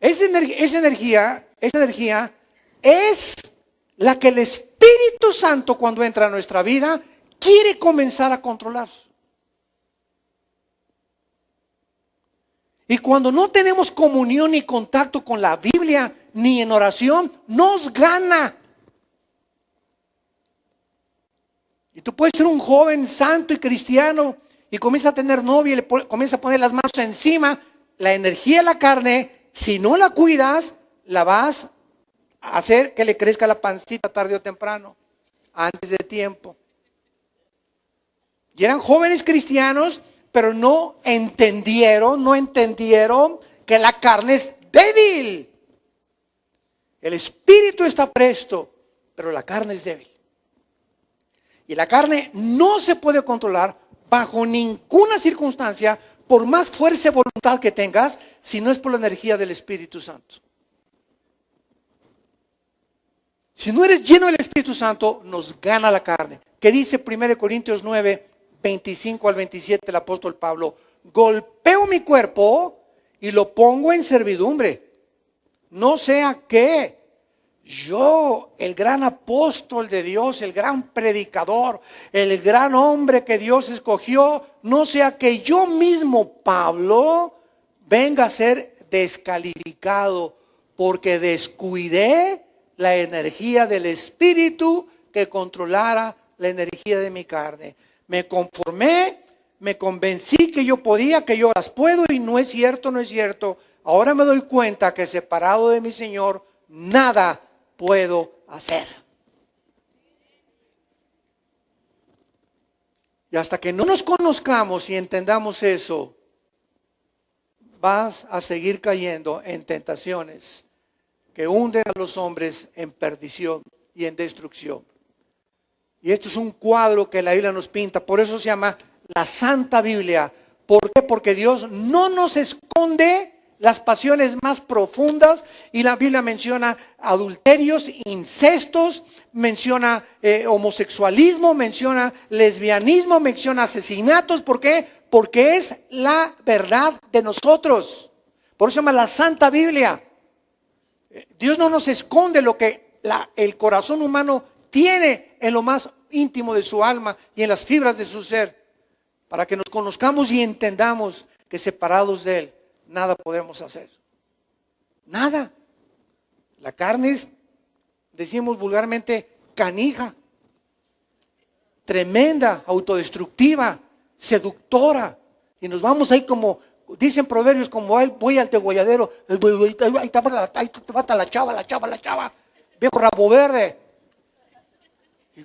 A: Esa energía es la que el Espíritu Santo, cuando entra a nuestra vida, quiere comenzar a controlar. Y cuando no tenemos comunión ni contacto con la Biblia, ni en oración, nos gana. Y tú puedes ser un joven santo y cristiano y comienza a tener novia y le comienza a poner las manos encima. La energía de la carne, si no la cuidas, la vas a hacer que le crezca la pancita tarde o temprano, antes de tiempo. Y eran jóvenes cristianos, pero no entendieron que la carne es débil. El espíritu está presto, pero la carne es débil. Y la carne no se puede controlar bajo ninguna circunstancia, por más fuerza y voluntad que tengas, si no es por la energía del Espíritu Santo. Si no eres lleno del Espíritu Santo, nos gana la carne. ¿Qué dice 1 Corintios 9, 25 al 27 el apóstol Pablo? Golpeo mi cuerpo y lo pongo en servidumbre. No sea que yo, el gran apóstol de Dios, el gran predicador, el gran hombre que Dios escogió, no sea que yo mismo, Pablo, venga a ser descalificado porque descuidé la energía del Espíritu que controlara la energía de mi carne. Me conformé, me convencí que yo podía, que yo las puedo y no es cierto. Ahora me doy cuenta que separado de mi Señor, nada puedo hacer. Y hasta que no nos conozcamos y entendamos eso, vas a seguir cayendo en tentaciones que hunden a los hombres en perdición y en destrucción. Y esto es un cuadro que la Biblia nos pinta, por eso se llama la Santa Biblia, ¿Por qué? Porque Dios no nos esconde las pasiones más profundas, y la Biblia menciona adulterios, incestos, menciona homosexualismo, menciona lesbianismo, menciona asesinatos. ¿Por qué? Porque es la verdad de nosotros. Por eso se llama la Santa Biblia. Dios no nos esconde lo que el corazón humano tiene en lo más íntimo de su alma y en las fibras de su ser, para que nos conozcamos y entendamos que separados de Él nada podemos hacer. Nada. La carne es, decimos vulgarmente, canija, tremenda, autodestructiva, seductora. Y nos vamos ahí como, dicen proverbios, como voy al degolladero, ahí te va la chava, viejo rabo verde.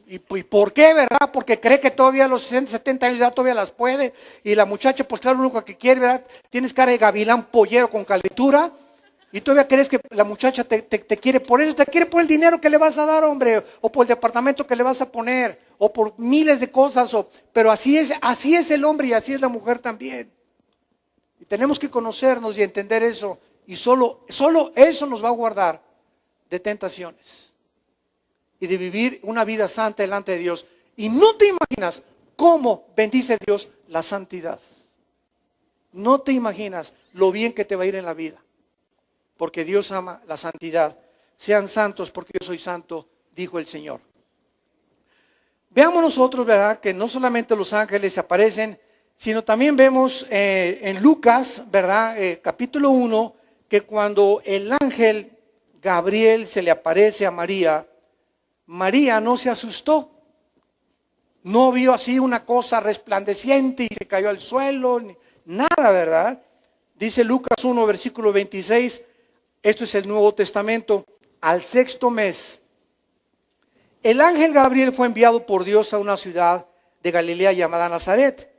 A: ¿Y por qué, verdad? Porque cree que todavía a los 60, 70 años ya todavía las puede. Y la muchacha, pues claro, lo único que quiere, ¿verdad? Tienes cara de gavilán pollero con calentura. Y todavía crees que la muchacha te quiere por eso. Te quiere por el dinero que le vas a dar, hombre. O por el departamento que le vas a poner. O por miles de cosas. Pero así es el hombre y así es la mujer también. Y tenemos que conocernos y entender eso. Y solo eso nos va a guardar de tentaciones. Y de vivir una vida santa delante de Dios. Y no te imaginas cómo bendice Dios la santidad. No te imaginas lo bien que te va a ir en la vida. Porque Dios ama la santidad. Sean santos porque yo soy santo, dijo el Señor. Veamos nosotros, ¿verdad?, que no solamente los ángeles se aparecen, sino también vemos en Lucas, ¿verdad?, capítulo 1, que cuando el ángel Gabriel se le aparece a María, María no se asustó, no vio así una cosa resplandeciente y se cayó al suelo, nada, ¿verdad? Dice Lucas 1, versículo 26, esto es el Nuevo Testamento, al 6º mes, el ángel Gabriel fue enviado por Dios a una ciudad de Galilea llamada Nazaret,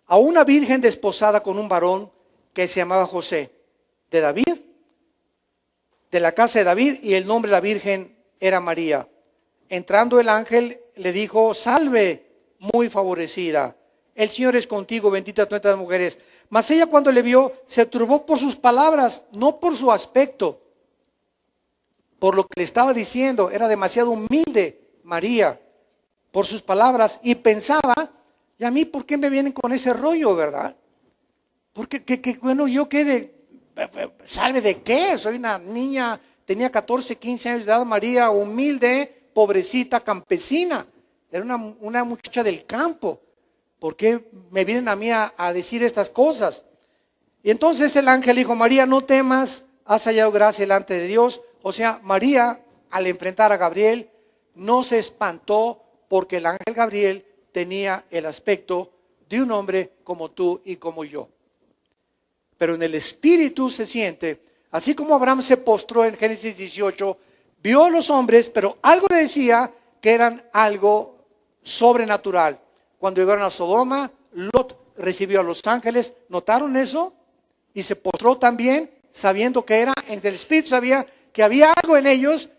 A: a una virgen desposada con un varón que se llamaba José, de David, de la casa de David, y el nombre de la virgen era María. Entrando el ángel le dijo, salve, muy favorecida, el Señor es contigo, bendita tú entre las mujeres. Mas ella cuando le vio, se turbó por sus palabras, no por su aspecto, por lo que le estaba diciendo. Era demasiado humilde María por sus palabras y pensaba, ¿y a mí por qué me vienen con ese rollo, verdad? Porque bueno, yo ¿salve de qué? Soy una niña, tenía 14, 15 años de edad, María, humilde, pobrecita, campesina, era una muchacha del campo. ¿Por qué me vienen a mí a decir estas cosas? Y entonces el ángel dijo, María, no temas, has hallado gracia delante de Dios. O sea, María, al enfrentar a Gabriel, no se espantó porque el ángel Gabriel tenía el aspecto de un hombre como tú y como yo. Pero en el espíritu se siente, así como Abraham se postró en Génesis 18, vio a los hombres, pero algo le decía que eran algo sobrenatural. Cuando llegaron a Sodoma, Lot recibió a los ángeles. ¿Notaron eso? Y se postró también, sabiendo que era, en el espíritu sabía que había algo en ellos.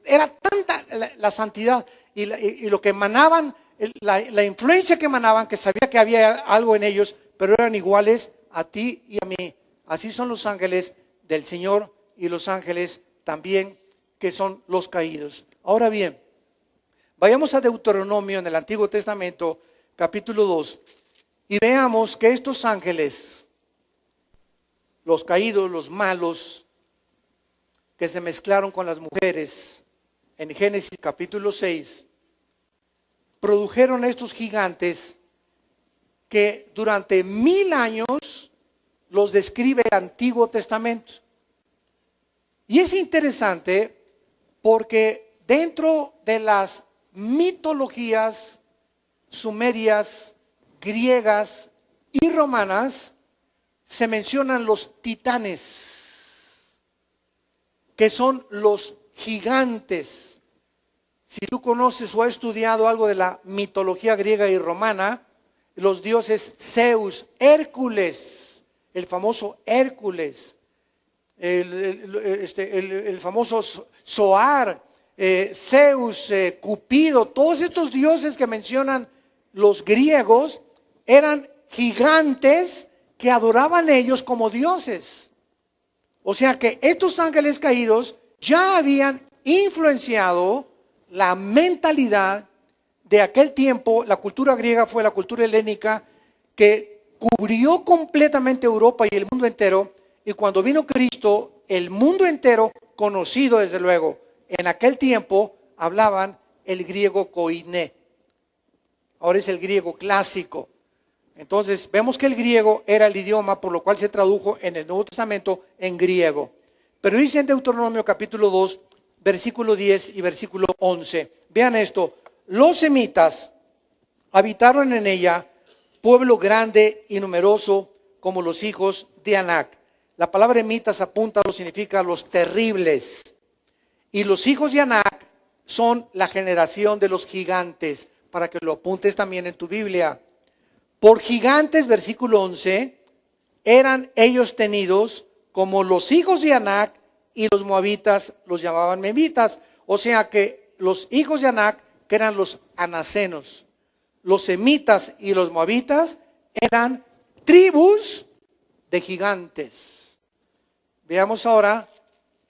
A: Era tanta la santidad y lo que emanaban, la influencia que emanaban, que sabía que había algo en ellos, pero eran iguales a ti y a mí. Así son los ángeles del Señor y los ángeles también que son los caídos. Ahora bien, vayamos a Deuteronomio en el Antiguo Testamento, capítulo 2, y veamos que estos ángeles, los caídos, los malos, que se mezclaron con las mujeres, en Génesis capítulo 6, produjeron estos gigantes que durante 1000 años los describe el Antiguo Testamento. Y es interesante porque dentro de las mitologías sumerias, griegas y romanas se mencionan los titanes, que son los gigantes. Si tú conoces o has estudiado algo de la mitología griega y romana, los dioses Zeus, Hércules, el famoso Hércules, el famoso Zoar, Zeus, Cupido, todos estos dioses que mencionan los griegos eran gigantes que adoraban ellos como dioses. O sea que estos ángeles caídos ya habían influenciado la mentalidad de aquel tiempo. La cultura griega fue la cultura helénica que cubrió completamente Europa y el mundo entero. Y cuando vino Cristo, el mundo entero, conocido desde luego, en aquel tiempo hablaban el griego koiné. Ahora es el griego clásico. Entonces vemos que el griego era el idioma por lo cual se tradujo en el Nuevo Testamento en griego. Pero dice en Deuteronomio capítulo 2, versículo 10 y versículo 11. Vean esto. Los semitas habitaron en ella, pueblo grande y numeroso como los hijos de Anac. La palabra emitas apunta, lo significa los terribles. Y los hijos de Anac son la generación de los gigantes, para que lo apuntes también en tu Biblia. Por gigantes, versículo 11, eran ellos tenidos como los hijos de Anac, y los moabitas los llamaban memitas. O sea que los hijos de Anac, que eran los anacenos, los semitas y los moabitas eran tribus de gigantes. Veamos ahora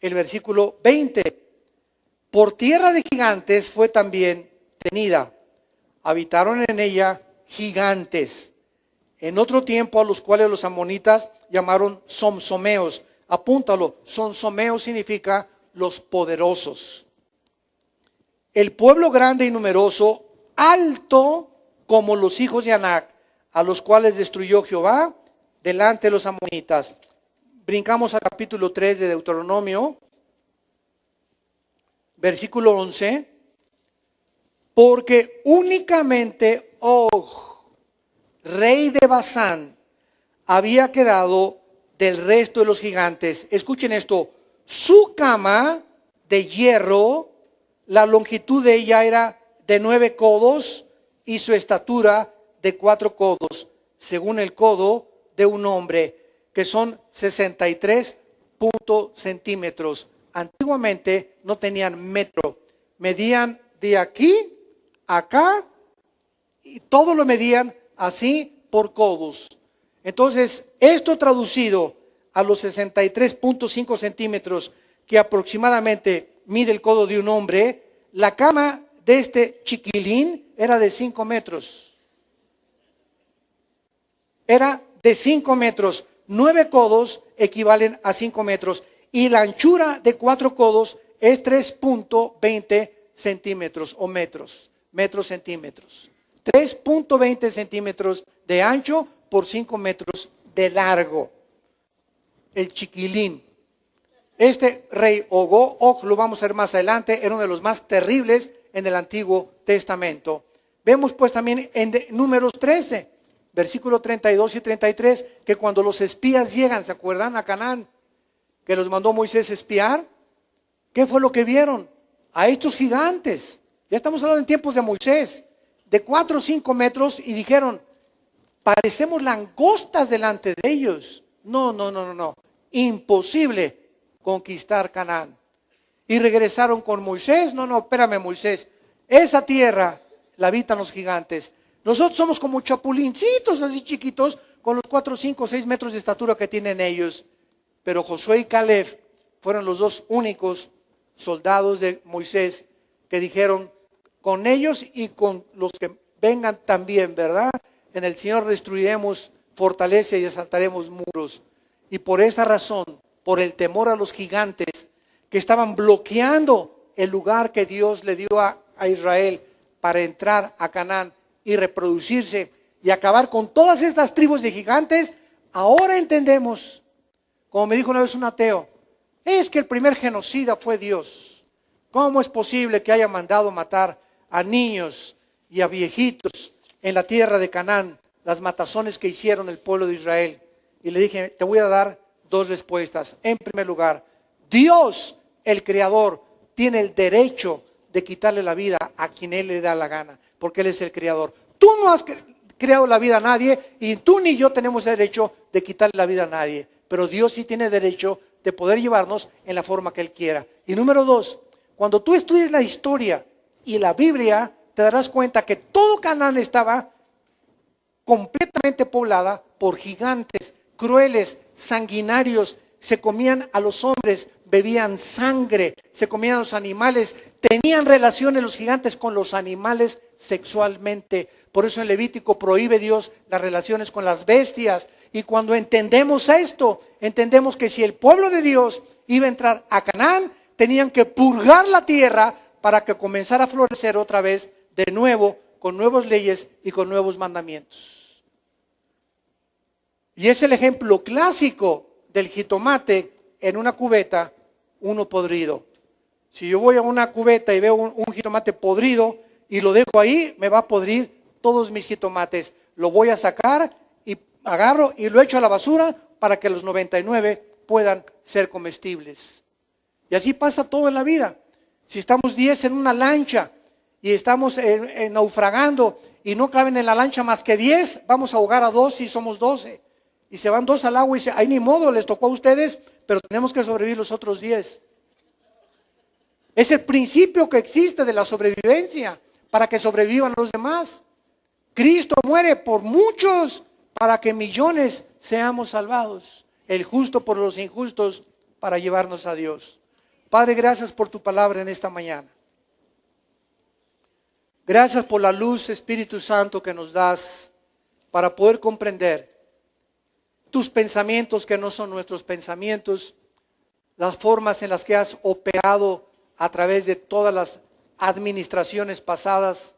A: el versículo 20. Por tierra de gigantes fue también tenida. Habitaron en ella gigantes. En otro tiempo a los cuales los amonitas llamaron somsomeos. Apúntalo, somsomeos significa los poderosos. El pueblo grande y numeroso, alto como los hijos de Anac, a los cuales destruyó Jehová delante de los amonitas. Brincamos al capítulo 3 de Deuteronomio, versículo 11. Porque únicamente Og, rey de Basán, había quedado del resto de los gigantes. Escuchen esto, su cama de hierro, la longitud de ella era de 9 codos y su estatura de 4 codos, según el codo de un hombre, que son 63 centímetros. Antiguamente no tenían metro, medían de aquí a acá y todo lo medían así por codos. Entonces, esto traducido a los 63.5 centímetros que aproximadamente mide el codo de un hombre, la cama de este chiquilín era de 5 metros. Era de 5 metros. 9 codos equivalen a 5 metros. Y la anchura de 4 codos es 3.20 centímetros o metros. Metros centímetros. 3.20 centímetros de ancho por 5 metros de largo. El chiquilín. Este rey Og, lo vamos a ver más adelante, era uno de los más terribles en el Antiguo Testamento. Vemos pues también en Números 13, versículo 32 y 33, que cuando los espías llegan, ¿se acuerdan? A Canaán, que los mandó Moisés espiar. ¿Qué fue lo que vieron? A estos gigantes. Ya estamos hablando en tiempos de Moisés, de 4 o 5 metros, y dijeron, parecemos langostas delante de ellos. No. Imposible conquistar Canaán. Y regresaron con Moisés. No, espérame, Moisés. Esa tierra la habitan los gigantes. Nosotros somos como chapulincitos así chiquitos, con los 4, 5, 6 metros de estatura que tienen ellos. Pero Josué y Caleb fueron los dos únicos soldados de Moisés que dijeron, con ellos y con los que vengan también, ¿verdad? En el Señor destruiremos fortaleza y asaltaremos muros. Y por esa razón, por el temor a los gigantes que estaban bloqueando el lugar que Dios le dio a Israel para entrar a Canaán y reproducirse y acabar con todas estas tribus de gigantes, ahora entendemos, como me dijo una vez un ateo, es que el primer genocida fue Dios. ¿Cómo es posible que haya mandado matar a niños y a viejitos en la tierra de Canaán, las matazones que hicieron el pueblo de Israel? Y le dije, te voy a dar 2 respuestas. En primer lugar, Dios, el Creador, tiene el derecho de quitarle la vida a quien Él le da la gana, porque Él es el Creador. Tú no has creado la vida a nadie y tú ni yo tenemos el derecho de quitarle la vida a nadie, pero Dios sí tiene derecho de poder llevarnos en la forma que Él quiera. Y número 2, cuando tú estudies la historia y la Biblia, te darás cuenta que todo Canaán estaba completamente poblada por gigantes, crueles, sanguinarios, se comían a los hombres, bebían sangre, se comían a los animales, tenían relaciones los gigantes con los animales sexualmente. Por eso en Levítico prohíbe Dios las relaciones con las bestias. Y cuando entendemos esto, entendemos que si el pueblo de Dios iba a entrar a Canaán, tenían que purgar la tierra para que comenzara a florecer otra vez de nuevo, con nuevas leyes y con nuevos mandamientos. Y es el ejemplo clásico del jitomate en una cubeta, uno podrido. Si yo voy a una cubeta y veo un jitomate podrido y lo dejo ahí, me va a podrir todos mis jitomates. Lo voy a sacar y agarro y lo echo a la basura para que los 99 puedan ser comestibles. Y así pasa todo en la vida. Si estamos 10 en una lancha y estamos naufragando y no caben en la lancha más que 10, vamos a ahogar a 2 si somos 12. Y se van 2 al agua y dice, ay, ni modo, les tocó a ustedes, pero tenemos que sobrevivir los otros 10. Es el principio que existe de la sobrevivencia, para que sobrevivan los demás. Cristo muere por muchos, para que millones seamos salvados. El justo por los injustos, para llevarnos a Dios. Padre, gracias por tu palabra en esta mañana. Gracias por la luz, Espíritu Santo, que nos das para poder comprender tus pensamientos que no son nuestros pensamientos, las formas en las que has operado a través de todas las administraciones pasadas,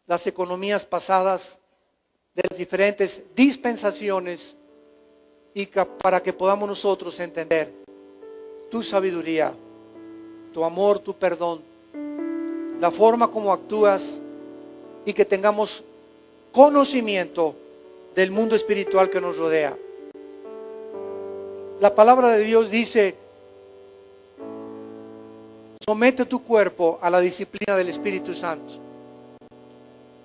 A: las economías pasadas, de las diferentes dispensaciones, y para que podamos nosotros entender tu sabiduría, tu amor, tu perdón, la forma como actúas, y que tengamos conocimiento del mundo espiritual que nos rodea. La palabra de Dios dice, somete tu cuerpo a la disciplina del Espíritu Santo,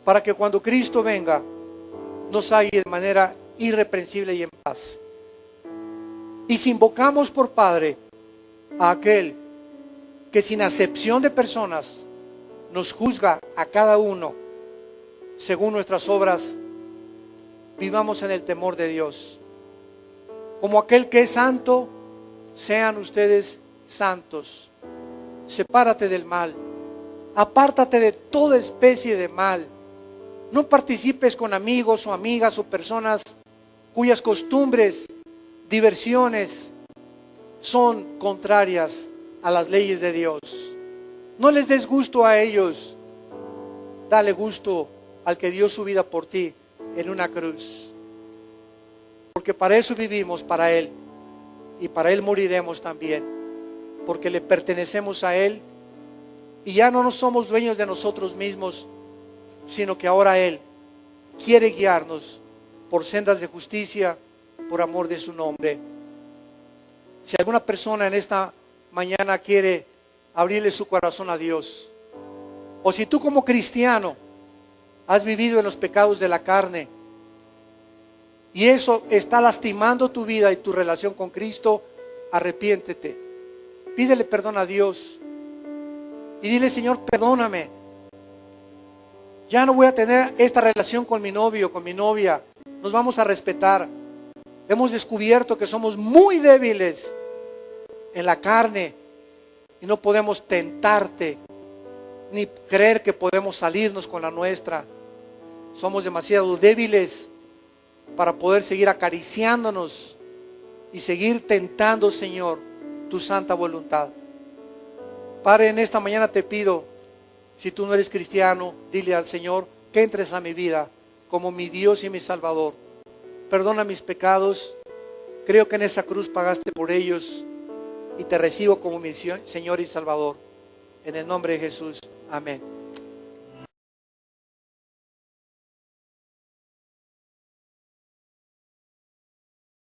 A: para que cuando Cristo venga, nos halle de manera irreprensible y en paz. Y si invocamos por Padre a aquel que sin acepción de personas nos juzga a cada uno según nuestras obras, vivamos en el temor de Dios. Como aquel que es santo, sean ustedes santos. Sepárate del mal, apártate de toda especie de mal. No participes con amigos o amigas o personas cuyas costumbres, diversiones son contrarias a las leyes de Dios. No les des gusto a ellos, dale gusto al que dio su vida por ti en una cruz. Porque para eso vivimos, para Él, y para Él moriremos también, porque le pertenecemos a Él, y ya no nos somos dueños de nosotros mismos, sino que ahora Él quiere guiarnos por sendas de justicia, por amor de su nombre. Si alguna persona en esta mañana quiere abrirle su corazón a Dios, o si tú como cristiano has vivido en los pecados de la carne, y eso está lastimando tu vida y tu relación con Cristo, arrepiéntete. Pídele perdón a Dios. Y dile, Señor, perdóname. Ya no voy a tener esta relación con mi novio, con mi novia. Nos vamos a respetar. Hemos descubierto que somos muy débiles en la carne y no podemos tentarte, ni creer que podemos salirnos con la nuestra. Somos demasiado débiles para poder seguir acariciándonos y seguir tentando, Señor, tu santa voluntad. Padre, en esta mañana te pido, si tú no eres cristiano, dile al Señor que entres a mi vida como mi Dios y mi Salvador. Perdona mis pecados, creo que en esa cruz pagaste por ellos y te recibo como mi Señor y Salvador. En el nombre de Jesús, amén.